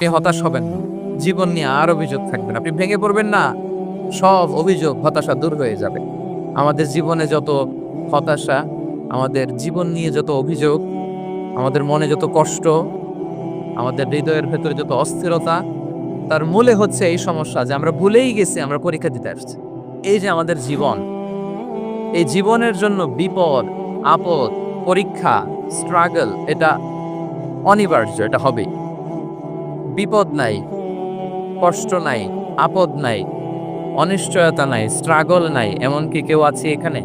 আপনি হতাশ হবেন না, জীবন নিয়ে আর অভিযোগ থাকবেন, আপনি ভেঙে পড়বেন না, সব অভিযোগ হতাশা দূর হয়ে যাবে। আমাদের জীবনে যত হতাশা, আমাদের জীবন নিয়ে যত অভিযোগ, আমাদের মনে যত কষ্ট, আমাদের হৃদয়ের ভেতরে যত অস্থিরতা, তার মূলে হচ্ছে এই সমস্যা যে আমরা ভুলেই গেছি আমরা পরীক্ষা দিতে আসছি। এই যে আমাদের জীবন, এই জীবনের জন্য বিপদ, আপদ, পরীক্ষা, স্ট্রাগল, এটা অনিবার্য, এটা হবেই। বিপদ নাই, কষ্ট নাই, আপদ নাই, অনিশ্চয়তা নাই, স্ট্রাগল নাই, এমনকি কেউ আছে এখানে?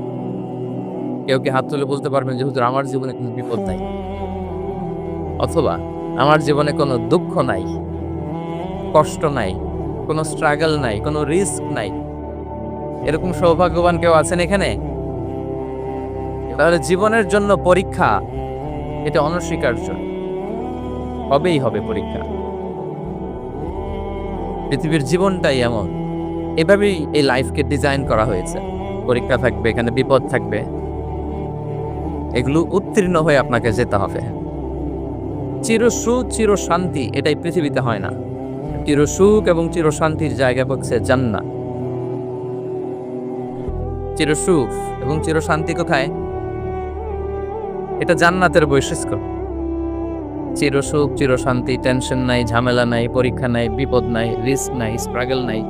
কেউ কি হাত তুলে বলতে পারবেন যে হুজুর আমার জীবনে কোনো বিপদ নাই, অথবা আমার জীবনে কোনো দুঃখ নাই, কষ্ট নাই, কোনো স্ট্রাগল নাই, কোনো রিস্ক নাই? এরকম সৌভাগ্যবান কেউ আছেন এখানে? তাহলে জীবনের জন্য পরীক্ষা, এটা অনস্বীকার্য, হবেই হবে পরীক্ষা। পৃথিবীর জীবনটাই এমন, এভাবেই এই লাইফকে ডিজাইন করা হয়েছে। পরীক্ষা থাকবে, এখানে বিপদ থাকবে, এগুলো উত্তীর্ণ হয়ে আপনাকে যেতে হবে। চিরসুখ চিরশান্তি এটাই পৃথিবীতে হয় না। চিরসুখ এবং চিরশান্তির জায়গা হচ্ছে জান্নাত। চিরসুখ এবং চিরশান্তি কোথায়? এটা জান্নাতের বৈশিষ্ট্য। চিরসুখ চিরশান্তি, টেনশন নাই, ঝামেলা নাই, পরীক্ষা নাই, বিপদ নাই, রিস্ক নাই, স্ট্রাগল নাই।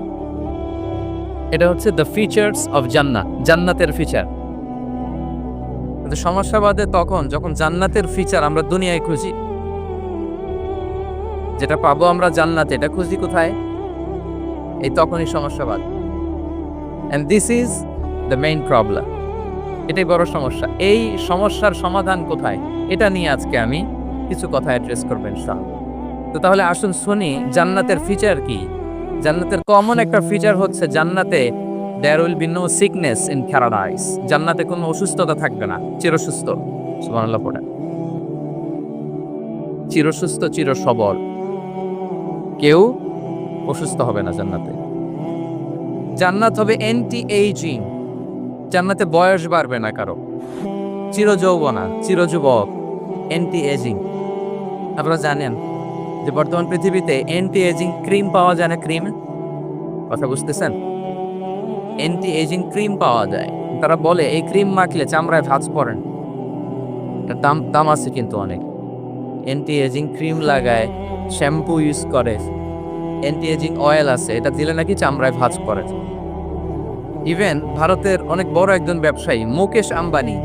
এটা হচ্ছে দ্য ফিচার্স অফ জান্নাত, জান্নাতের ফিচার। কিন্তু সমস্যা বাদে তখন যখন জান্নাতের ফিচার আমরা দুনিয়ায় খুঁজি, যেটা পাবো আমরা জান্নাতে, এটা খুঁজি কোথায়? এই তখনই সমস্যা বাদ। And this is the main problem. এটাই বড় সমস্যা। এই সমস্যার সমাধান কোথায়, এটা নিয়ে আজকে আমি কিছু কথা অ্যাড্রেস করবেন সব। তো তাহলে আসুন শুনি জান্নাতের ফিচার কি। জান্নাতের কমন একটা ফিচার হচ্ছে জান্নাতে there will be no sickness in paradise। জান্নাতে কোনো অসুস্থতা থাকবে না, চিরসুস্থ। সুবহানাল্লাহ পড়েন। চিরসুস্থ, চিরসবল, কেউ অসুস্থ হবে না জান্নাতে। জান্নাত হবে অ্যান্টি এইজিং, জান্নাতে বয়স বাড়বে না কারো, চিরযৌবনা, চিরযুবক, অ্যান্টি এজিং। আপনারা জানেন যে বর্তমান পৃথিবীতে অ্যান্টি এজিং ক্রিম পাওয়া যায় না? ক্রিম, কথা বুঝতেছেন? অ্যান্টি এজিং ক্রিম পাওয়া যায়। তারা বলে এই ক্রিম মাখলে চামড়ায় ভাঁজ পড়েন। দাম দাম আছে কিন্তু অনেক। অ্যান্টি এজিং ক্রিম লাগায়, শ্যাম্পু ইউজ করে, অ্যান্টি এজিং অয়েল আছে, এটা দিলে নাকি চামড়ায় ভাঁজ পড়ে। ইভেন ভারতের অনেক বড় একজন ব্যবসায়ী মুকেশ আম্বানি,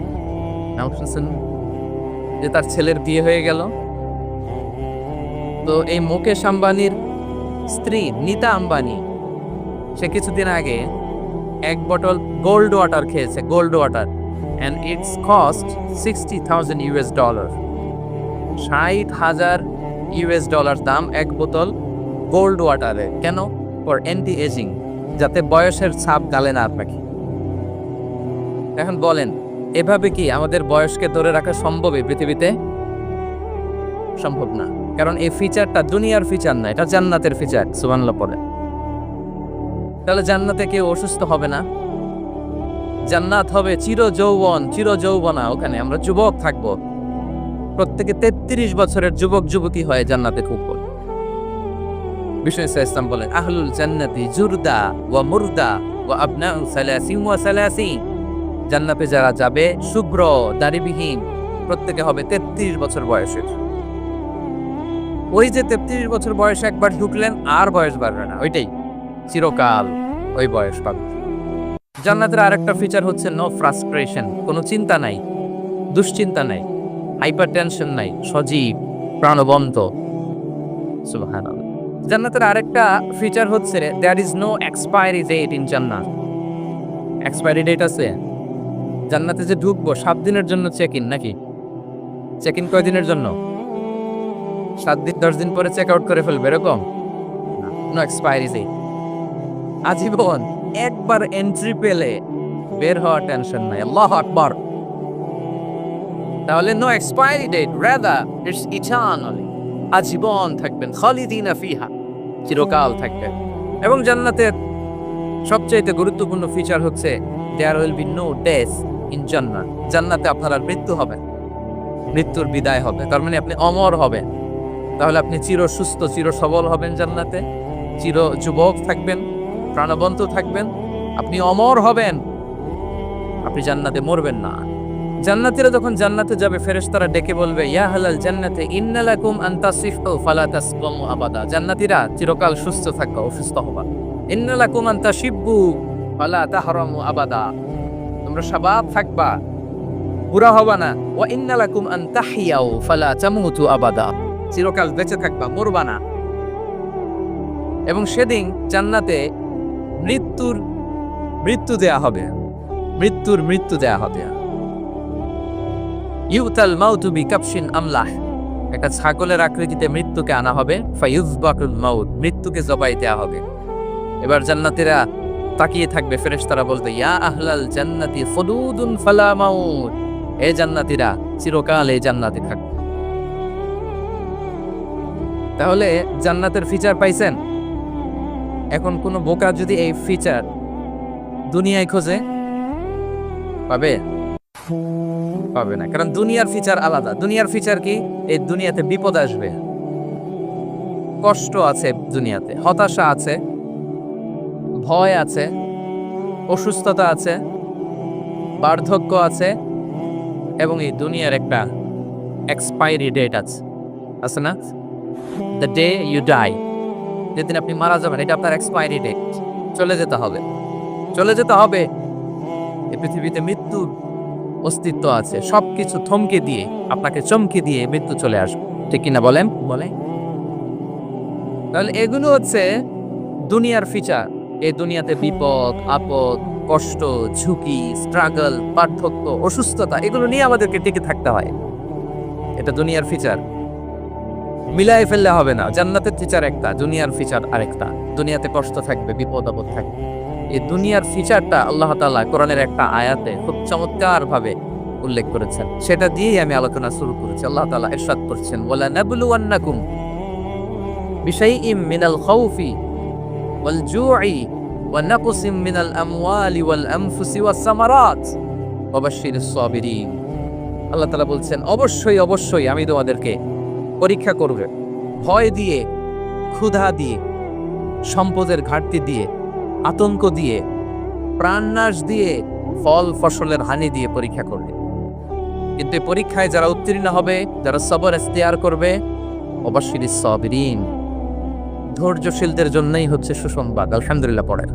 নাম শুনছেন? যে তার ছেলের বিয়ে হয়ে গেল, তো এই মুকেশ আম্বানির স্ত্রী নীতা আম্বানি, সে কিছুদিন আগে এক বোতল গোল্ড ওয়াটার খেয়েছে, gold water, and it's cost $60,000। $60,000 দাম এক বোতল গোল্ড ওয়াটারে। কেন? ফর অ্যান্টি এজিং, যাতে বয়সের ছাপ গালে না আপনাকে। এখন বলেন, এভাবে কি আমাদের বয়সকে ধরে রাখা সম্ভব এই পৃথিবীতে? সম্ভব না, কারণ এই ফিচারটা দুনিয়ার ফিচার না, এটা জান্নাতের ফিচার। সুবহানাল্লাহ পড়েন। তাহলে জান্নাতে কেউ অসুস্থ হবে না, জান্নাত হবে চিরযৌবন, চিরযৌবনা। ওখানে আমরা যুবক থাকবো, প্রত্যেকে 33 বছরের যুবক যুবতী হয়ে জান্নাতে ঢুকবো। বিষ্ণু ইসলাম বলেন, আহলুল জান্নাতি জুরদা ওয়া মুরদা ওয়া আবনাউ সালাসিন ওয়া সালাসিন। জান্নাতে যারা যাবে শুভ্র দাড়িবিহীন, প্রত্যেকে হবে 33 বছর বয়সের। ওই যে 33 বছর বয়সে একবার ঢুকলেন, আর বয়স বাড়বে না, ওইটাই চিরকাল ওই বয়স পাবে। জান্নাতের আরেকটা ফিচার হচ্ছে নো ফ্রাস্ট্রেশন, কোনো চিন্তা নাই, দুশ্চিন্তা নাই, হাইপার টেনশন নাই, সজীব প্রাণবন্ত। সুবহানাল্লাহ। জান্নাতের আরেকটা ফিচার হচ্ছে there is no expiry date in জান্নাত। এক্সপায়ারি ডেট আছে? জান্নাতে যে ঢুকবো 7 দিনের জন্য চেক ইন, নাকি চেক ইন কয়দিনের জন্য? 7 দিন 10 দিন পরে চেক আউট করে ফেলবে, এরকম? নো এক্সপায়ারি ডেট, আজীবন। একবার এন্ট্রি পেলে বের হওয়া টেনশন নাই। আল্লাহু আকবার। তাহলে no expiry date, rather it's eternally, আজীবন থাকবেন, খালিদিনা ফিহা, চিরকাল থাকবেন। এবং জান্নাতের সবচেয়ে গুরুত্বপূর্ণ ফিচার হচ্ছে there will be no death in জান্নাত। জান্নাতে আপনার আর মৃত্যু হবে, মৃত্যুর বিদায় হবে, তার মানে আপনি অমর হবেন। তাহলে আপনি চির সুস্থ, চির সবল হবেন জান্নাতে, চির যুবক থাকবেন, প্রাণবন্ত থাকবেন, আপনি অমর হবেন, আপনি জান্নাতে মরবেন না। জান্নাতীরা যখন জান্নাতে যাবে ফেরেশতারা ডেকে বলবে, ইয়া আহলাল জান্নাতে ইন্না লাকুম আন তাসিফু ফালা তাসকামু আবাদা। জান্নাতীরা চিরকাল সুস্থ থাকবা, অসুস্থ হবা। ইন্না লাকুম আন তাশিব্বু ফালা তাহরামু আবাদা। তোমরা শাবাব থাকবা, বুড়া হবা না। ওয়া ইন্না লাকুম আন তাহিয়াউ ফালা তামুতু আবাদা। চিরকাল বেঁচে থাকবা, মরবা না। এবং সেদিন জান্নাতে মৃত্যু দেয়া হবে, মৃত্যু দেয়া হবে। ইউতাল মাউতু বিকাবশিন আমলাহ। একটা ছাগলের আকৃতিতে মৃত্যুকে আনা হবে। ফায়ুযবাকুল মাউত, মৃত্যুকে জবাই দেয়া হবে। এবার জান্নাতীরা তাকিয়ে থাকবে, ফেরেশতারা বলবে, ইয়া আহলাল জান্নাতি খুলুদুন ফালা মাউত। হে জান্নাতীরা, চিরকাল এই জান্নাতে থাকবে। তাহলে জান্নাতের ফিচার পাইছেন? এখন কোন বোকা যদি এই ফিচার দুনিয়ায় খোঁজে, পাবে না। কারণ দুনিয়ার ফিচার আলাদা। দুনিয়ার ফিচার কি? এই দুনিয়াতে বিপদ আসবে, কষ্ট আছে দুনিয়াতে, হতাশা আছে, ভয় আছে, অসুস্থতা আছে, বার্ধক্য আছে, এবং এই দুনিয়ার একটা এক্সপায়ারি ডেট আছে না? দ্য ডে ইউ ডাই, যেদিন আপনি মারা যাবেন, এটা আপনার এক্সপায়ারি ডেট। চলে যেতে হবে। এই পৃথিবীতে মৃত্যুর অস্তিত্ব আছে। সবকিছু থমকে দিয়ে, আপনাকে চমকে দিয়ে মৃত্যু চলে আসবে। ঠিক কিনা বলেন? তাহলে এগুলো হচ্ছে দুনিয়ার ফিচার। এই দুনিয়াতে বিপদ, আপদ, কষ্ট, ঝুঁকি, স্ট্রাগল, পার্থক্য, অসুস্থতা, এগুলো নিয়ে আমাদেরকে টিকে থাকতে হয়। এটা দুনিয়ার ফিচার, মিলাই ফেললে হবে না। জান্নাতের ফিচার একটা, দুনিয়ার ফিচার আরেকটা। দুনিয়াতে কষ্ট থাকবে, বিপদ আপদ থাকবে। এই দুনিয়ার ফিচারটা আল্লাহ তাআলা কোরআনের একটা আয়াতে খুব চমৎকার ভাবে উল্লেখ করেছেন। সেটা দিয়েই আমি আলোচনা শুরু করেছি। আল্লাহ তাআলা ইরশাদ করছেন, ওয়ালা নাবলুওয়ান্নাকুম বিশাইইম মিনাল খাউফি ওয়াল জু'i ওয়া নাকসিম মিনাল আমওয়ালি ওয়াল আনফুসি ওয়াস সামারাত ওয়া বাশশিরিস সাবিরিন। আল্লাহ তাআলা বলছেন, অবশ্যই আমি তোমাদেরকে পরীক্ষা করব, ভয় দিয়ে, ক্ষুধা দিয়ে, সম্পদের ঘাটতি দিয়ে, আতঙ্ক দিয়ে, প্রাণনাশ দিয়ে, ফল ফসলের হানি দিয়ে পরীক্ষা করবে। কিন্তু এই পরীক্ষায় যারা উত্তীর্ণ হবে, যারা সবর ইখতিয়ার করবে, ওয়াবাশশিরিস সাবিরিন, ধৈর্যশীলদের জন্যই হচ্ছে সুসংবাদ। আলহামদুলিল্লাহ পড়ে।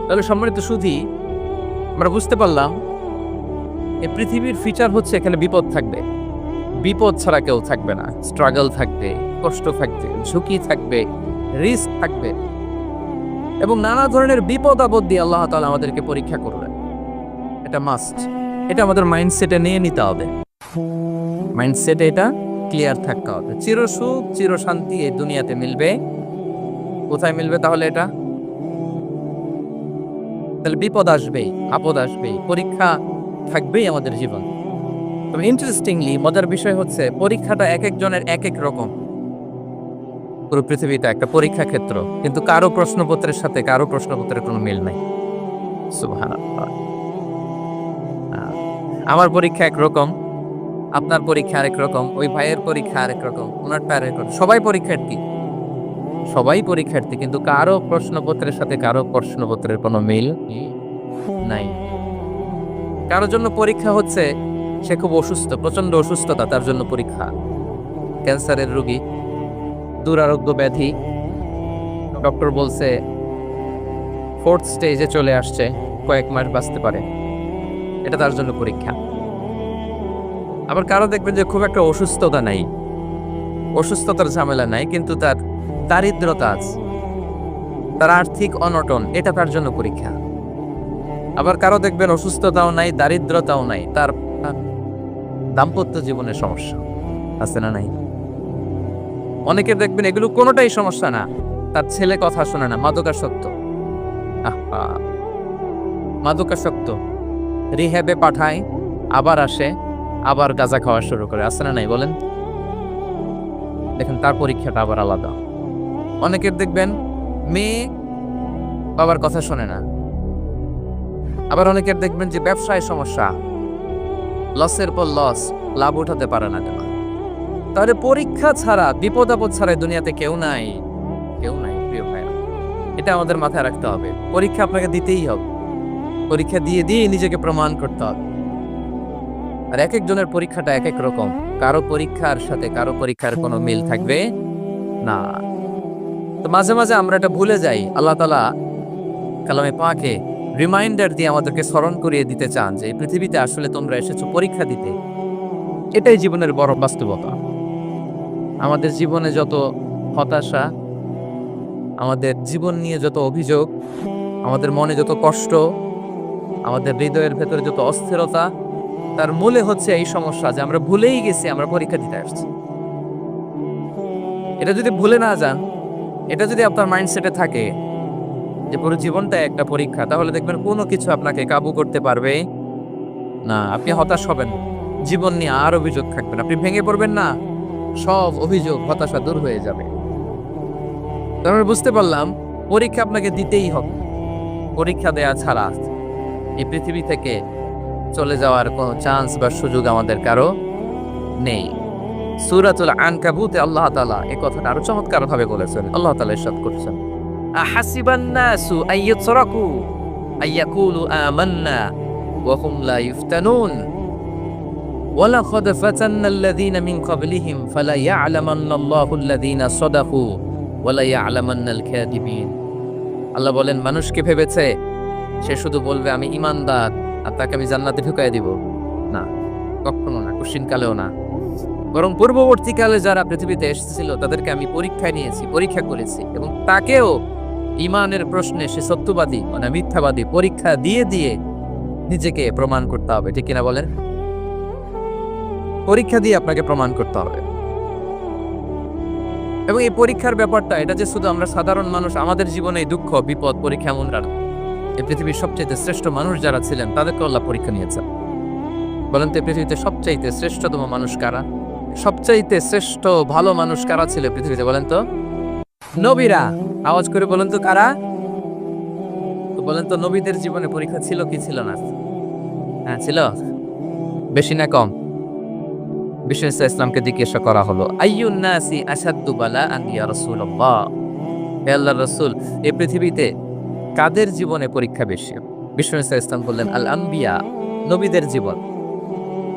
তাহলে সম্মানিত সুধী, আমরা বুঝতে পারলাম এই পৃথিবীর ফিচার হচ্ছে এখানে বিপদ থাকবে, বিপদ ছাড়া কেউ থাকবে না। স্ট্রাগল থাকবে, কষ্ট থাকবে, ঝুঁকি থাকবে, রিস্ক থাকবে, এবং নানা ধরনের বিপদ আপদ দিয়ে আল্লাহ তাআলা আমাদেরকে পরীক্ষা করবেন। এটা মাস্ট, এটা আমাদের মাইন্ডসেটে নিয়ে নিতে হবে। মাইন্ডসেটে এটা ক্লিয়ার থাকতে হবে। চিরসুখ, চিরশান্তি এই দুনিয়াতে মিলবে। কোথায় মিলবে তাহলে এটা? তাহলে বিপদ আসবেই, আপদ আসবেই, পরীক্ষা থাকবেই আমাদের জীবন। তবে ইন্টারেস্টিংলি মজার বিষয় হচ্ছে, পরীক্ষাটা এক একজনের এক এক রকম। পুরো পৃথিবীটা একটা পরীক্ষা ক্ষেত্র, কিন্তু কারো প্রশ্নপত্রের সাথে কারো প্রশ্নপত্রের কোনো মিল নাই। সুবহানাল্লাহ। আমার পরীক্ষা একরকম, আপনার পরীক্ষা আরেক রকম, ওই ভাইয়ের পরীক্ষা আরেক রকম, ওনারটা আরেক রকম। সবাই পরীক্ষার্থী, কিন্তু কারো প্রশ্নপত্রের সাথে কারো প্রশ্নপত্রের কোনো মিল নাই। কারোর জন্য পরীক্ষা হচ্ছে সে খুব অসুস্থ, প্রচন্ড অসুস্থতা, তার জন্য পরীক্ষা। ক্যান্সারের রোগী, দুরারোগ্য ব্যাধি, ডক্টর বলছে 4th স্টেজে চলে আসছে, কয়েক মাস বাঁচতে পারে, এটা তার জন্য পরীক্ষা। আবার কারো দেখবেন যে খুব একটা অসুস্থতা নাই, অসুস্থতার ঝামেলা নাই, কিন্তু তার দারিদ্রতা আছে, তার আর্থিক অনটন, এটা তার জন্য পরীক্ষা। আবার কারো দেখবেন অসুস্থতাও নাই, দারিদ্রতাও নাই, তার দাম্পত্য জীবনের সমস্যা আছে না নাই? অনেকে দেখবেন এগুলো কোনোটাই সমস্যা না, তার ছেলে কথা শোনে না, মাদকাসক্ত, রিহ্যাবে পাঠায়, আবার আসে, আবার গাঁজা খাওয়া শুরু করে, আছে না নাই বলেন? দেখেন তার পরীক্ষাটা আবার আলাদা। অনেকের দেখবেন মেয়ে বাবার কথা শোনে না। আবার অনেকের দেখবেন যে ব্যবসায় সমস্যা, লসের পর লস, লাভ উঠাতে পারে না। তাহলে পরীক্ষা ছাড়া, বিপদ আপদ ছাড়া দুনিয়াতে কেউ নাই, কেউ নাই প্রিয় ভাইরা। এটা আমাদের মাথায় রাখতে হবে। পরীক্ষা আপনাকে দিতেই হবে, পরীক্ষা দিয়ে দিয়ে নিজেকে প্রমাণ করতে হবে। আর এক একজনের পরীক্ষাটা এক এক রকম, কারো পরীক্ষার সাথে কারো পরীক্ষার কোনো মিল থাকবে না। তো মাঝে মাঝে আমরা এটা ভুলে যাই। আল্লাহ তাআলা কালামে পাকে রিমাইন্ডার দিয়ে আমাদেরকে স্মরণ করিয়ে দিতে চান যে এই পৃথিবীতে আসলে তোমরা এসেছো পরীক্ষা দিতে। এটাই জীবনের বড় বাস্তবতা। আমাদের জীবনে যত হতাশা, আমাদের জীবন নিয়ে যত অভিযোগ, আমাদের মনে যত কষ্ট, আমাদের হৃদয়ের ভেতরে যত অস্থিরতা, তার মূলে হচ্ছে এই সমস্যা যে আমরা ভুলেই গেছি আমরা পরীক্ষা দিতে আসছি। এটা যদি ভুলে না যান, এটা যদি আপনার মাইন্ডসেটে থাকে যে পুরো জীবনটা একটা পরীক্ষা, তাহলে দেখবেন কোনো কিছু আপনাকে কাবু করতে পারবে না। আপনি হতাশ হবেন, জীবন নিয়ে আর অভিযোগ থাকবেন, আপনি ভেঙে পড়বেন না, সব অভিযোগ হতাশা দূর হয়ে যাবে। তারপরে বুঝতে পারলাম পরীক্ষা আপনাকে দিতেই হবে। পরীক্ষা দেয়া ছাড়া এই পৃথিবী থেকে চলে যাওয়ার কোনো চান্স বা সুযোগ আমাদের কারো নেই। সূরাতুল আনকাবুতে আল্লাহ তাআলা এই কথাটা আরো চমৎকার ভাবে বলেছেন। আল্লাহ তাআলা ইরশাদ করছেন, আহাসিবান নাসু আইয়াতরাকু আইয়াকুলু আমান্না ওয়া হুম লা ইফতানুন ওয়ালাকাদ ফাতান্নাল্লাযীনা মিন ক্বাবলিহিম ফালা ইয়া'লামান্নাল্লাহুল্লাযীনা সাদাকু ওয়া লা ইয়া'লামান্নাল কাযিবিন। আল্লাহ বলেন, মানুষ কি ভেবেছে সে শুধু বলবে আমি ঈমানদার আর তাকে আমি জান্নাতে ঢুকাই দিব? না, কখনো না, কোশ্চিনকালেও না। বরং পূর্ববর্তীকালে যারা পৃথিবীতে এসেছিল তাদেরকে আমি পরীক্ষায় নিয়েছি, পরীক্ষা করেছি, এবং তাকেও ঈমানের প্রশ্নে সে সত্যবাদী মানে মিথ্যাবাদী পরীক্ষা দিয়ে দিয়ে নিজেকে প্রমাণ করতে হবে। ঠিক কিনা বলেন? পরীক্ষা দিয়ে আপনাকে প্রমাণ করতে হবে। এবং এই পরীক্ষার ব্যাপারটা এটা যে শুধু আমরা সাধারণ মানুষ, আমাদের জীবনে দুঃখ বিপদ পরীক্ষা এমন না। এই পৃথিবীর সবচেয়ে শ্রেষ্ঠ মানুষ যারা ছিলেন তাদেরকে আল্লাহ পরীক্ষা নিয়েছেন। বলেন তো পৃথিবীতে সবচাইতে শ্রেষ্ঠতম মানুষ কারা? সবচাইতে শ্রেষ্ঠ ভালো মানুষ কারা ছিল পৃথিবীতে? বলেন তো নবীরা। আওয়াজ করে বলেন তো কারা? তো বলেন তো নবীদের জীবনে পরীক্ষা ছিল কি ছিল না? হ্যাঁ ছিল। বেশি না কম? বিষ্ণু ইসলামকে জিজ্ঞাসা করা হলো, আইয়ুন নাসি আসাদ্দু বালাআন ইয়া রাসূলুল্লাহ, হে আল্লাহর রাসূল, এই পৃথিবীতে কাদের জীবনে পরীক্ষা বেশি? বিষ্ণু ইসলাম বললেন, আল আম্বিয়া, নবীদের জীবন।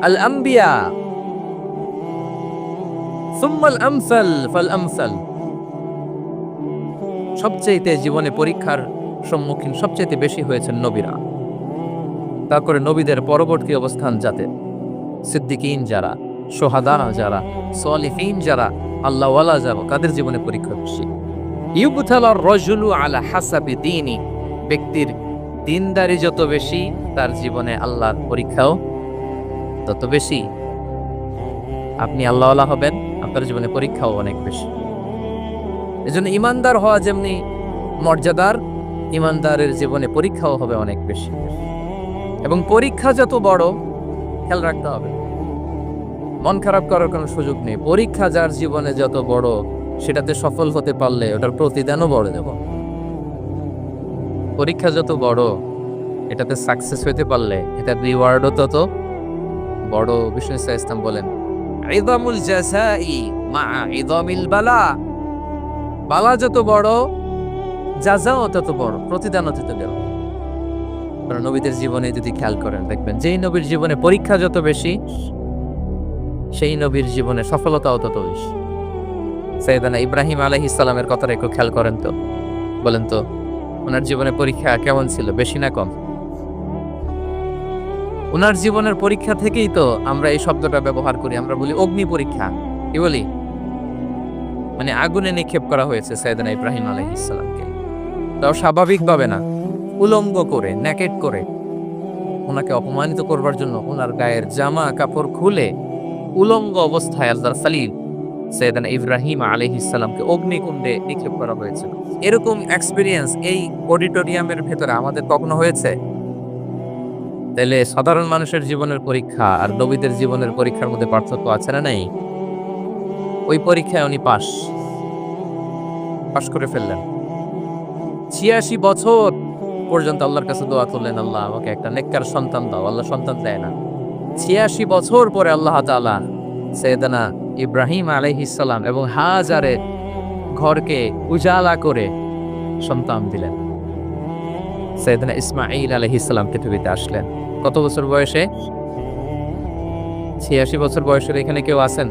আল আম্বিয়া সুম্মাল আমসাল ফাল আমসাল, সবচেয়ে জীবনে পরীক্ষার সম্মুখীন সবচেয়ে বেশি হয়েছেন নবীরা। তারপরে নবীদের পরবর্তী অবস্থান যাতে সিদ্দিকিন যারা, সোহাদা যারা, সলিহিন যারা, আল্লাহওয়ালা যারা, তাদের জীবনে পরীক্ষা বেশি। ইউবতালার রাজুলু আলা হাসাবি দীনি, ব্যক্তির দিনদারি যত বেশি তার জীবনে আল্লাহর পরীক্ষাও তত বেশি। আপনি আল্লাহওয়ালা হবেন, আপনার জীবনে পরীক্ষাও অনেক বেশি। এজন্য ইমানদার হওয়া যেমনি মর্যাদার, ইমানদারের জীবনে পরীক্ষাও হবে অনেক বেশি। এবং পরীক্ষা যত বড়, খেয়াল রাখতে হবে, মন খারাপ করার কোনো সুযোগ নেই। পরীক্ষা যার জীবনে যত বড়, সেটাতে সফল হতে পারলে ওটার প্রতিদানও বড় দেব। পরীক্ষা যত বড়, এটাতে সাকসেস হতে পারলে এটার রিওয়ার্ডও তত বড়। বিষ্ণু ইসলাম বলেন, ইযামুল জাযাই মা ইযামিল বালা, বালা যত বড় জাযাও তত বড়, প্রতিদানও তত বড়। কারণ নবীদের জীবনে যদি খেয়াল করেন দেখবেন, যেই নবীর জীবনে পরীক্ষা যত বেশি সেই নবীর জীবনে সফলতাও তত বেশি। সাইয়েদানা ইব্রাহিম আলাইহিস সালামের কথাটা একটু খেয়াল করেন তো, বলেন তো ওনার জীবনে পরীক্ষা কেমন ছিল, বেশি না কম? ওনার জীবনের পরীক্ষা থেকেই তো আমরা এই শব্দটা ব্যবহার করি, আমরা বলি অগ্নি পরীক্ষা। কি বলি? মানে আগুনে নিক্ষেপ করা হয়েছে সাইয়েদানা ইব্রাহিম আলাইহিস সালামকে। তাও স্বাভাবিকভাবে না, উলঙ্গ করে, নেকেট করে ওনাকে অপমানিত করবার জন্য ওনার গায়ের জামা কাপড় খুলে উলঙ্গ অবস্থায় আল্লাহর খলিল সাইয়েদানা ইব্রাহিম আলাইহিস সালামকে অগ্নিকুণ্ডে নিক্ষেপ করা হয়েছিল। এরকম এক্সপেরিয়েন্স এই অডিটোরিয়ামের ভেতরে আমাদের কখনো হয়েছে? তাহলে সাধারণ মানুষের জীবনের পরীক্ষা আর নবীদের জীবনের পরীক্ষার মধ্যে পার্থক্য আছে না নাই? ওই পরীক্ষায় উনি পাশ করে ফেললেন। ৮৬ বছর পর্যন্ত আল্লাহর কাছে দোয়া করলেন, আল্লাহ আমাকে একটা নেককার সন্তান দাও। আল্লাহ সন্তান দেয় না। ৮৬ বছর পরে আল্লাহ তাআলা সাইয়েদানা ইব্রাহিম আলাইহিস সালাম এবং হাজারের ঘরকে উজালা করে সন্তান দিলেন। সাইয়েদনা ইসমাঈল আলাইহিস সালাম পৃথিবীতে আসলেন কত বছর বয়সে? 86 বছর বয়সের এখানে কেউ আছেন?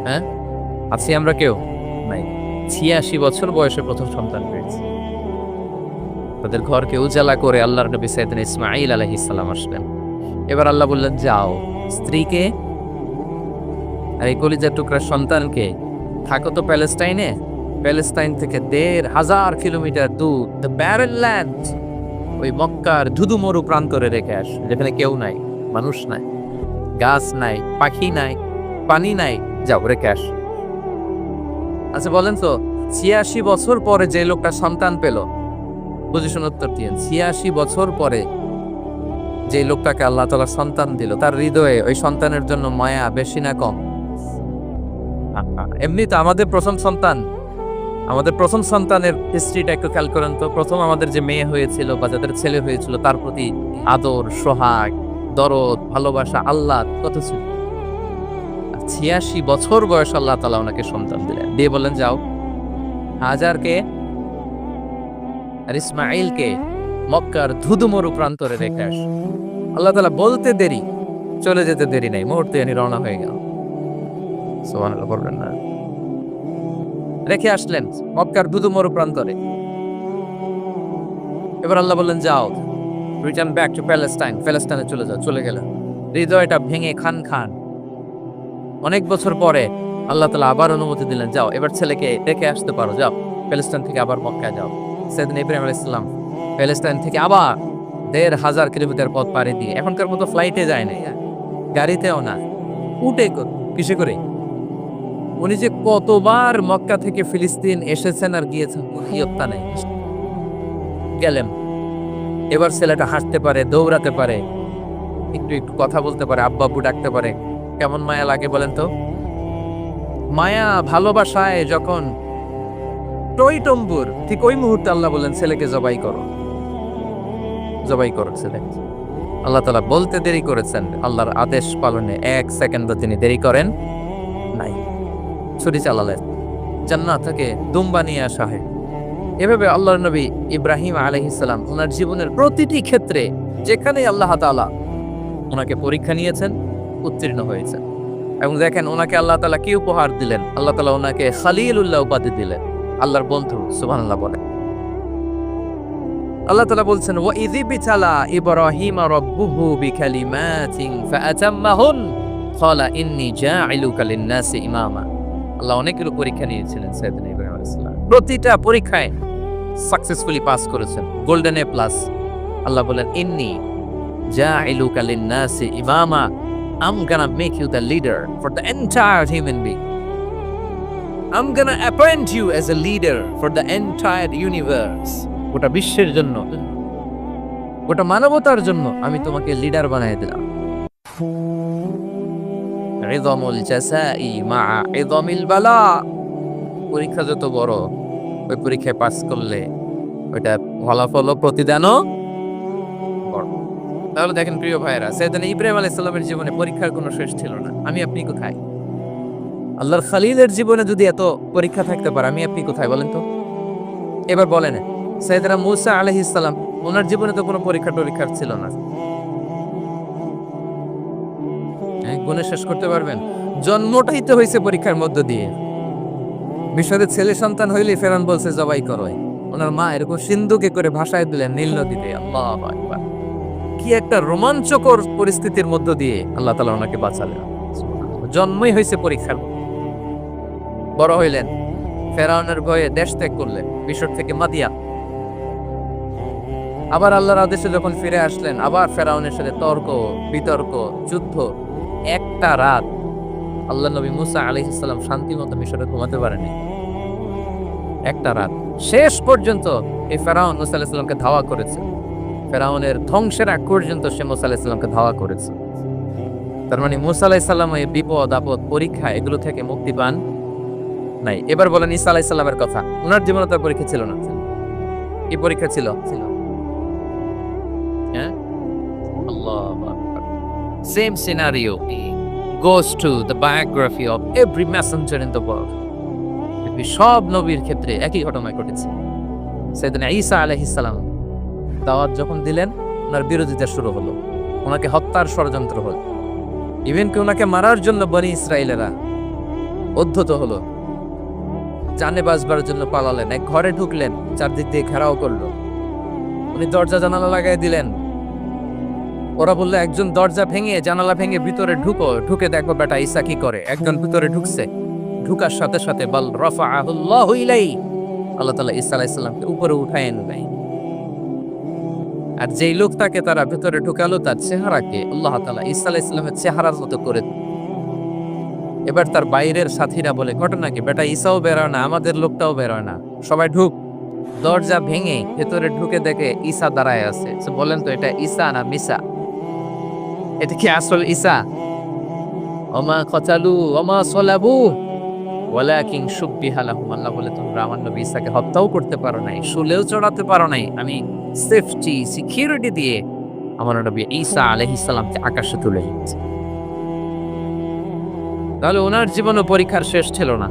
হ্যাঁ, আছি আমরা কেউ? নাই। 86 বছর বয়সে প্রথম সন্তান পেয়েছে। তাদের ঘরকে উজালা করে আল্লাহর নবী সাইয়েদনা ইসমাঈল আলাইহিস সালাম আসলেন। এবার আল্লাহ বললেন, যাও স্ত্রীকে আর এই কলিজার টুকরার সন্তানকে থাকো তো প্যালেস্টাইনে, প্যালেস্টাইন থেকে 1,500 কিলোমিটার দূর দ্য ব্যারেন ল্যান্ড, ওই মক্কার ধুধু মরু প্রান্তরে রেখে আস, যেখানে কেউ নাই, মানুষ নাই, গাছ নাই, পাখি নাই, পানি নাই, যাও রেখে আস। আচ্ছা বলেন তো, 86 বছর পরে যে লোকটা সন্তান পেল, বুঝেশুন উত্তর দিয়েন, 86 বছর পরে যে লোকটাকে আল্লাহ তাআলা সন্তান দিল, তার হৃদয়ে ওই সন্তানের জন্য মায়া বেশি না কম? এমনি তো আমাদের প্রথম সন্তানের হিস্ট্রিটা একটু খেয়াল করেন তো। প্রথম আমাদের যে মেয়ে হয়েছিল বা যাদের ছেলে হয়েছিল, তার প্রতি আদর, সোহাগ, দরদ, ভালোবাসা, আল্লাহ কত ছিল। 86 বছর বয়স আল্লাহ তাআলা ওনাকে সন্তান দিলেন, দিয়ে বললেন যাও হাজারকে আর ইসমাঈলকে মক্কার ধুধুমরু প্রান্তরে রেখে আস। আল্লাহ তাআলা বলতে দেরি, চলে যেতে দেরি নাই, মুহূর্তে উনি রওনা হয়ে গেল। সুবহানাল্লাহ বলবেন না? রেখে আসলেন মক্কার ধুধুমরু প্রান্তরে। এবার আল্লাহ বললেন, যাও রিটার্ন ব্যাক টু প্যালেস্টাইন, প্যালেস্টাইনে চলে যাও। চলে গেল, হৃদয়টা ভেঙে খান খান। অনেক বছর পরে আল্লাহ তাআলা আবার অনুমতি দিলেন, যাও এবার ছেলেকে রেখে আসতে পারো, যাও প্যালেস্টাইন থেকে আবার মক্কায় যাও। সাইয়েদনা ইব্রাহিম আলাইহিস সালাম প্যালেস্টাইন থেকে আবার 1,500 কিলোমিটার পথ পাড়ি দিয়ে, এখনকার মতো ফ্লাইটে যায় না, গাড়িতেও না, উটে কিসে করে। উনি যে কতবার মক্কা থেকে ফিলিস্তিন এসেছেন আর গিয়েছেন, ইয়ত্তা নেই। গেলেন, এবার ছেলেটা হাঁটতে পারে, দৌড়াতে পারে, একটু একটু কথা বলতে পারে, আব্বা আব্বু ডাকতে পারে। কেমন মায়া লাগে বলেন তো? মায়া ভালোবাসায় যখন টইটম্বুর, ঠিক ওই মুহূর্তে আল্লাহ বলেন ছেলেকে জবাই করো, জবাই করো ছেলে। আল্লাহ তাআলা বলতে দেরি করেছেন, আল্লাহর আদেশ পালনে 1 সেকেন্ডও তিনি দেরি করেন নাই। ছুরি চালালেন, জান্নাত থেকে দুম্বা নিয়ে আসা হয়। এভাবে আল্লাহর নবী ইব্রাহিম আলাইহিস সালাম ওনার জীবনের প্রতিটি ক্ষেত্রে যেখানে আল্লাহ তাআলা ওনাকে পরীক্ষা নিয়েছেন, উত্তীর্ণ হয়েছেন। এবং দেখেন ওনাকে আল্লাহ তাআলা কি উপহার দিলেন, আল্লাহ তাআলা ওনাকে খলিলুল্লাহ উপাধি দিলেন, আল্লাহর বন্ধু। সুবহানাল্লাহ বলে। আল্লাহ তাআলা বলছেন, ওয়া ইযিবতালা ইব্রাহিমা রাব্বুহু বিকালিমাতিন ফাআতাম্মাহুন ক্বালা ইন্নী জাঈলুকা লিন-নাসি ইমামা। আল্লাহ অনেকগুলো পরীক্ষা নিয়েছিলেন সাইয়েদনা ইব্রাহিম আলাইহিস সালাম, প্রতিটা পরীক্ষায় সাকসেসফুলি পাস করেছেন, গোল্ডেন এ প্লাস। আল্লাহ বলেন, ইন্নী জাঈলুকা লিন-নাসি ইমামা, I'm gonna make you the leader for the entire human being. I'm gonna appoint you as a leader for the entire universe. গোটা বিশ্বের জন্য, গোটা মানবতার জন্য আমি তোমাকে লিডার বানিয়ে দিলাম। ইযমুল জাযাই মা ইযমিল বালা। পরীক্ষা যত বড়, ওই পরীক্ষায় পাস করলে ওইটা ফলাফল ও প্রতিদানও বড়। তাহলে দেখেন প্রিয় ভাইয়েরা, সাইয়েদনা ইব্রাহিম আলাইহিস সালামের জীবনে পরীক্ষার কোনো শেষ ছিল না। আমি আপনি কোথায়? আল্লাহর খলিলের জীবনে যদি এত পরীক্ষা থাকতে পারে, আমি আপনি কোথায় বলেন তো? এবার বলেন, সাইয়েদনা মূসা আলাইহিস সালাম, ওনার জীবনে তো কোনো পরীক্ষার ছিল না। গুণে শেষ করতে পারবেন? জন্মটাই তো হয়েছে পরীক্ষার মধ্য দিয়ে। মিশরের ছেলে সন্তান হইলে ফেরাউন বলছে জবাই করো, ওনার মা এরকম সিন্ধুকে করে ভাসায় দিলেন নীল নদীতে। আল্লাহু আকবার, কি একটা রোমাঞ্চকর পরিস্থিতির মধ্য দিয়ে আল্লাহ তাআলা ওনাকে বাঁচালেন। জন্মই হয়েছে পরীক্ষার। বড় হইলেন, ফেরাউনের ভয়ে দেশ ত্যাগ করলেন, মিশর থেকে মাদিয়ান। আবার আল্লাহর আদেশে যখন ফিরে আসলেন, আবার ফেরাউনের সাথে তর্ক বিতর্ক, যুদ্ধ। একটা রাত আল্লাহ নবী মুসা আলাইহিস সালাম শান্তি মতো মিশরে ঘুমাতে পারেনি। একটা রাত শেষ পর্যন্ত এই ফেরাউন মুসা আলাইহিস সালামকে ধাওয়া করেছে। ফেরাউনের ধ্বংসের আগ পর্যন্ত সে মুসা আলাইহিস সালামকে ধাওয়া করেছে। তার মানে মুসা আলাইহিস সালাম এই বিপদ আপদ পরীক্ষা এগুলো থেকে মুক্তি পান নাই। এবার বলেন ঈসা আলাইহিস সালামের কথা, ওনার জীবনে তো পরীক্ষা ছিল না। কি পরীক্ষা ছিল? হ্যাঁ, আল্লাহু আকবার। Same scenario, goes to the biography of every messenger in the world. সব নবীর ক্ষেত্রে একই ঘটনা ঘটেছে। সাইয়েদনা ঈসা আলাইহিস সালাম দাওয়াত যখন দিলেন, ওনার বিরোধিতা শুরু হলো, ওনাকে হত্যার ষড়যন্ত্র হলো, ইভেন কি ওনাকে মারার জন্য বনি ইসরায়েলেরা উদ্ধত হলো, জানে বাঁচবার জন্য পালালেন, এক ঘরে ঢুকলেন, চারদিক দিয়ে ঘেরাও করলো, উনি দরজা জানালা লাগাই দিলেন। ওরা বললো একজন দরজা ভেঙে জানালা ভেঙে ভিতরে ঢুকে দেখো বেটা ঈসা কি করে। একজন ভিতরে ঢুকছে, ঢুকার সাথে সাথে বল রাফাআহুল্লাহু ইলাইহি, আল্লাহ তাআলা ঈসা আলাইহিস সালামকে উপরে উঠায় নিলেন। আর যেই লোকটাকে তারা ভিতরে ঢুকালো তার চেহারাকে আল্লাহ তাআলা ঈসা আলাইহিস সালামের চেহারার মতো করে। এবার তার বাইরের সাথীরা বলে ঘটনা কি, বেটা ঈসাও বেরোয় না, আমাদের লোকটাও বেরোয় না, সবাই ঢুক। দরজা ভেঙে ভেতরে ঢুকে দেখে ঈসা দাঁড়ায় আছে। বলেন তো এটা ঈসা না মিসা? এটা কি আসল ঈসা? ওমা কতালু ওমা সলাবু ওয়ালাকিন শুব্বিহা লাহুম। আল্লাহ বলে তোমরা আমার নবী ঈসাকে হত্যাও করতে পারো নাই, শুলেও চড়াতে পারো নাই, আমি সেফটি সিকিউরিটি দিয়ে আমার নবী ঈসা আলাইহিস সালামকে আকাশে তুলে নিয়েছি। তাহলে ওনার জীবনও পরীক্ষার শেষ ছিল না।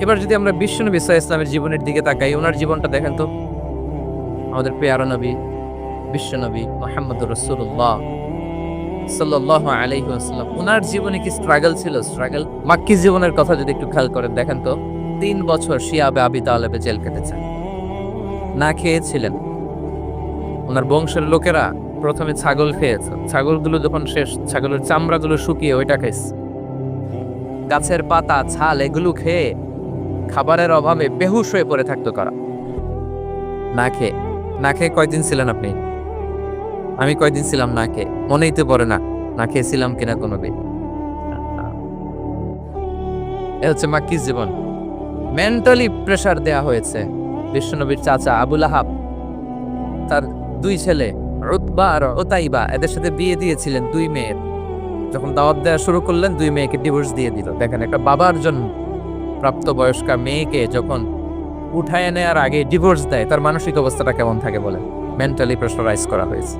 এবার যদি আমরা বিশ্বনবী সাল্লাল্লাহু আলাইহি ওয়াসাল্লামের জীবনের দিকে তাকাই, ওনার জীবনটা দেখেন তো। আমাদের প্রিয় নবী বিশ্বনবী মুহাম্মদুর রাসূলুল্লাহ সাল্লাল্লাহু আলাইহি ওয়াসাল্লাম, ওনার জীবনে কি স্ট্রাগল ছিল? স্ট্রাগল মাক্কি জীবনের কথা যদি একটু খেয়াল করেন, দেখেন তো 3 বছর শিয়াবে আবি তালেবে জেল কেটেছেন, না খেয়েছিলেন। ওনার বংশের লোকেরা প্রথমে ছাগল খেয়েছে, ছাগলগুলো যখন শেষ, ছাগলের চামড়াগুলো শুকিয়ে ওইটা খাইছে। গাছের পাতা ছাল এগুলো খেয়ে খাবারের অভাবে বেহুশ হয়ে পড়ে থাকতো কারা। না খেয়ে কয়দিন ছিলেন আপনি? আমি কয়দিন ছিলাম না খেয়ে? মনেই তো পড়ে না না খেয়েছিলাম কিনা কোনোদিন। এ হচ্ছে মাক্কি জীবন। মেন্টালি প্রেসার দেয়া হয়েছে। বিশ্বনবীর চাচা আবুল আহাব তার 2 ছেলে উতবা আর উতাইবা, এদের সাথে বিয়ে দিয়েছিলেন 2 মেয়ের। যখন দাওয়াত দেওয়া শুরু করলেন 2 মেয়েকে ডিভোর্স দিয়ে দিল। দেখেন একটা বাবার জন্য প্রাপ্তবয়স্কা মেয়েকে যখন উঠায় নেওয়ার আগে ডিভোর্স দেয়, তার মানসিক অবস্থাটা কেমন থাকে বলেন? মেন্টালি প্রেসারাইজ করা হয়েছে,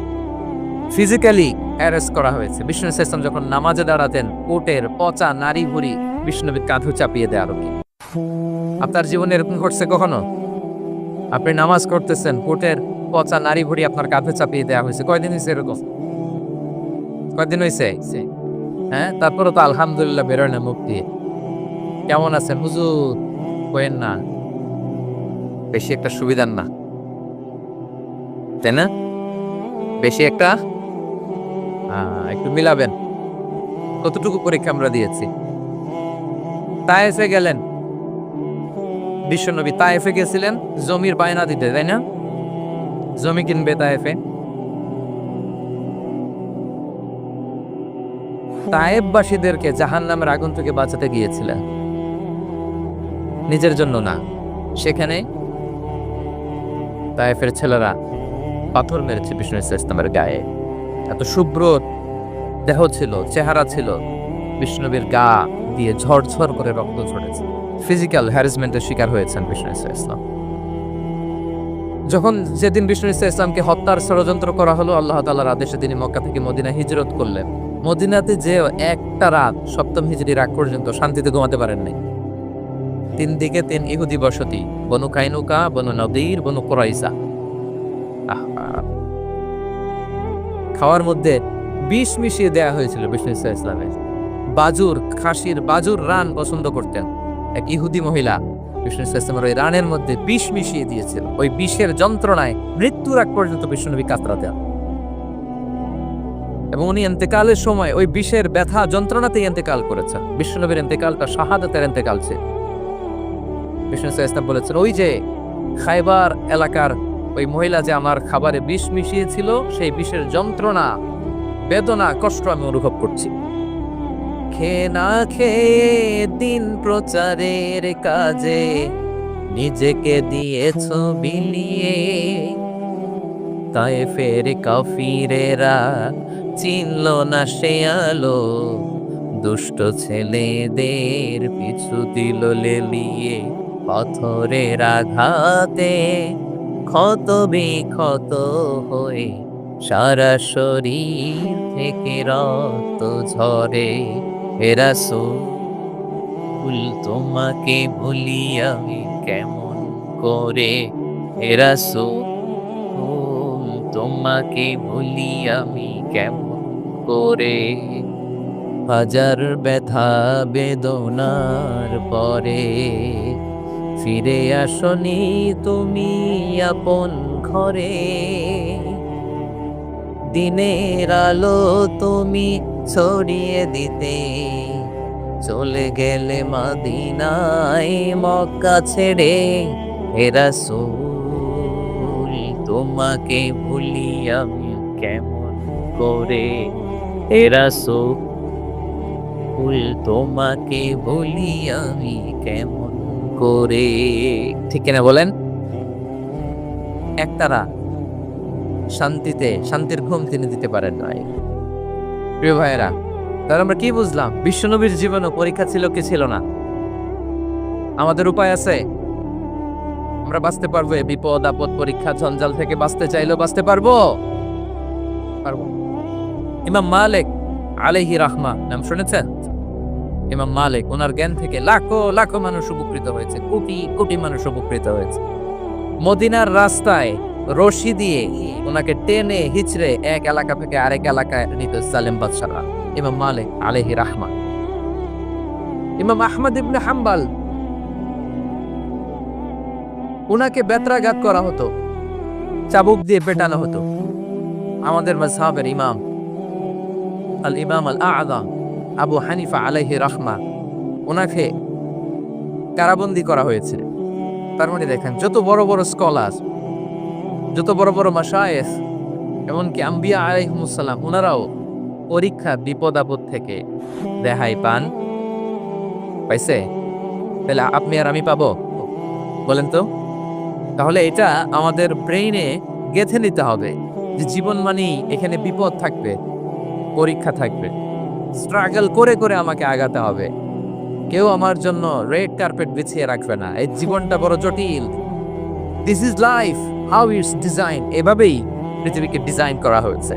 ফিজিক্যালি হ্যারাস করা হয়েছে। বিষ্ণু ইসলাম যখন নামাজে দাঁড়াতেন, কোটের পচা নারী ভুড়ি বিষ্ণুনবীর কাঁধে চাপিয়ে দেয়। আরো কি আপনার জীবনে এরকম ঘটছে কখনো? আপনি নামাজ করতেছেন, কোটের পচা নারী ভুড়ি আপনার কাঁধে চাপিয়ে দেওয়া হয়েছে। কয়দিন হয়েছে এরকম? কয়দিন হয়েছে? হ্যাঁ, তারপরে তো আলহামদুলিল্লাহ বেরোয় না মুখ দিয়ে। কেমন আছেন হুজুর? কইেন না, বেশি একটা সুবিধার না, তাই না? বেশি একটা একটু মিলাবেন। কতটুকু পরীক্ষা আমরা দিয়েছি। তায়েফে গেলেন বিশ্বনবী, তায়েফে গেছিলেন জমির বায়না দিতে, তাই না? জমি কিনবে তায়েফে। তায়েফবাসীদেরকে জাহান্নামের আগুন থেকে বাঁচাতে গিয়েছিলেন, নিজের জন্য না। সেখানে তায়েফের ছেলেরা পাথর মেরেছে বিষ্ণু ইসলামের গায়ে। এত শুভ্র দেহ ছিল, চেহারা ছিল, বিষ্ণুনবীর গা দিয়ে ঝরঝর করে রক্ত ঝরেছে। ফিজিক্যাল হ্যারাসমেন্টের শিকার হয়েছেন বিষ্ণু ইসলাম। যখন যেদিন বিষ্ণু ইসলামকে হত্যার ষড়যন্ত্র করা হলো, আল্লাহ তাআলার আদেশে তিনি মক্কা থেকে মদিনা হিজরত করলেন। মদিনাতে যে একটা রাত, 7ম হিজরির আগ পর্যন্ত শান্তিতে ঘুমাতে পারেন নাই। 3 দিকে 3 ইহুদি বসতি, বনু কাইনুকা, বনু নদীর, বনু কুরাইজা। খাওয়ার মধ্যে বিষ মিশিয়ে দেয়া হয়েছিল বিষ্ণু ইসলামের। বাজুর, খাসির বাজুর রান পছন্দ করতেন। এক ইহুদি মহিলা বিষ্ণু ইসলামের ওই রানের মধ্যে বিষ মিশিয়ে দিয়েছিল। ওই বিষের যন্ত্রণায় মৃত্যুর আগ পর্যন্ত বিষ্ণুনবী কাতরাতেন, এবং উনি ইন্তেকালের সময় ওই বিষের ব্যথা যন্ত্রণাতেই ইন্তেকাল করেছেন। বিষ্ণুনবীর ইন্তেকালটা শাহাদাতের ইন্তেকাল ছিল। বিষ্ণু ইসলাম বলেছেন, ওই যে খায়বার এলাকার ওই মহিলা যে আমার খাবারে বিষ মিশিয়েছিল, সেই বিষের যন্ত্রণা, বেদনা, কষ্ট আমি অনুভব করছি। খেয়ে না খেয়ে দিন প্রচারের কাজে নিজেকে দিয়েছ বিলিয়ে, তায়েফের কাফিরেরা চিনল না সে আলো, দুষ্ট ছেলেদের পিছু দিল লেলিয়ে, পাথরের আঘাতে ক্ষত বিক্ষত হয়ে সারা শরীর থেকে রক্ত ঝরে, হে রাসূল তোমাকে ভুলি আমি কেমন করে, হে রাসূল তোমাকে ভুলি আমি কেমন করে। হাজার ব্যথা বেদনার পরে ফিরে আসনি তুমি আপন ঘরে, দিনের আলো তুমি ছড়িয়ে দিতে চলে গেলে মদিনায় মক্কা ছেড়ে, হে রাসূল তোমাকে ভুলি আমি কেমন করে, হে রাসূল তোমাকে ভুলি আমি কেমন করে। ঠিক কিনা বলেন? একতারা শান্তির ঘুম তিনি দিতে পারেন নাই। প্রিয় ভাইয়েরা, তাহলে আমরা কি বুঝলাম? বিশ্বনবীর জীবনে পরীক্ষা ছিল কি ছিল না? আমাদের উপায় আছে? আমরা বাঁচতে পারবো এই বিপদ আপদ পরীক্ষা জঞ্জাল থেকে? বাঁচতে চাইলেও বাঁচতে পারবো? পারবো। ইমাম মালিক আলাইহি রাহমা নাম শুনেছেন? ইমাম মালিক, ওনার জ্ঞান থেকে লাখো লাখো মানুষ উপকৃত হয়েছে, কোটি কোটি মানুষ উপকৃত হয়েছে। মদিনার রাস্তায় রশি দিয়ে ওনাকে টেনে হিচড়ে এক এলাকা থেকে আরেক এলাকায় নিত সালেম বাদশাহরা। ইমাম মালিক আলাইহি রাহমা। ইমাম আহমদ ইবনে হাম্বল, ওনাকে বেত্রাঘাত করা হতো, চাবুক দিয়ে পেটানো হতো। আমাদের মাযহাবের ইমাম আল ইমাম আল আযম আবু হানিফা আলাইহি রাহমা, ওনাকে কারাবন্দী করা হয়েছে। তার মানে দেখেন, যত বড় বড় স্কলার, যত বড় বড় মাশায়েখ, এমনকি আম্বিয়া আলাইহিমুস সালাম, ওনারাও পরীক্ষা বিপদ আপদ থেকে রেহাই পাইছে। তাহলে আপনি আর আমি পাবো? বলেন তো। তাহলে এটা আমাদের ব্রেইনে গেঁথে নিতে হবে যে জীবন মানেই এখানে বিপদ থাকবে, পরীক্ষা থাকবে, স্ট্রাগল করে করে আমাকে আগাতে হবে। কেউ আমার জন্য রেড কার্পেট বিছিয়ে রাখবে না। এই জীবনটা বড় জটিল। This is life, how it's design. এভাবেই পৃথিবীকে ডিজাইন করা হয়েছে।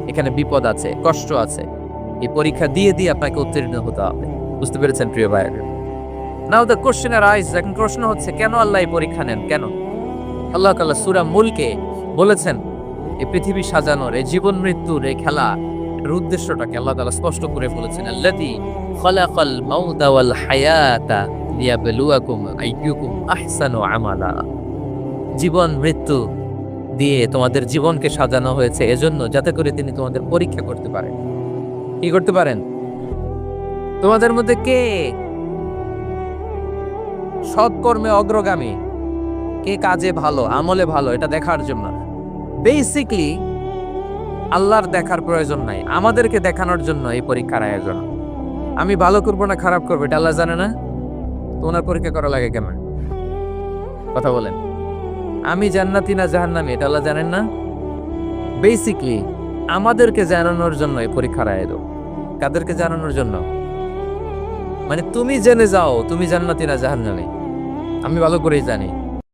এখানে বিপদ আছে, কষ্ট আছে। এই পরীক্ষা দিয়ে দিয়ে আপনাকে উত্তীর্ণ হতে হবে। বুঝতে পেরেছেন প্রিয় ভাইয়েরা? নাও দ্য কোশ্চেন আরাইজ, এখন প্রশ্ন হচ্ছে, কেন আল্লাহ এই পরীক্ষা নেন? কেন? আল্লাহ তাআলা সূরা মুলকে বলেছেন, এই পৃথিবী সাজানোর, এই জীবন মৃত্যুর এই খেলা, এর উদ্দেশ্যটাকে আল্লাহ তাআলা স্পষ্ট করে বলেছেন। আল্লাযী খালাকাল মাউতা ওয়াল হায়াতা লিয়াবলুয়াকুম আইয়ুকুম আহসানু আমালা। জীবন মৃত্যু দিয়ে তোমাদের জীবনকে সাজানো হয়েছে এজন্য, যাতে করে তিনি তোমাদের পরীক্ষা করতে পারেন। কি করতে পারেন? তোমাদের মধ্যে কে সৎকর্মে অগ্রগামী, কে কাজে ভালো, আমলে ভালো, এটা দেখার জন্য। বেসিকলি আল্লাহর দেখার প্রয়োজন নাই, আমাদেরকে দেখানোর জন্য এই পরীক্ষার আয়োজন। আমি ভালো করবো না খারাপ করবো এটা আল্লাহ জানে না? তো ওনার পরীক্ষা করা লাগে কেন? কথা বলেন। আমি জান্নাতি না জাহান্নামী এটা আল্লাহ জানেন না? বেসিকলি আমাদেরকে জানানোর জন্য এই পরীক্ষার আয়োজন। কাদেরকে জানানোর জন্য? মানে তুমি জেনে যাও তুমি জান্নাতি না জাহান্নামী। আমি ভালো করেই জানি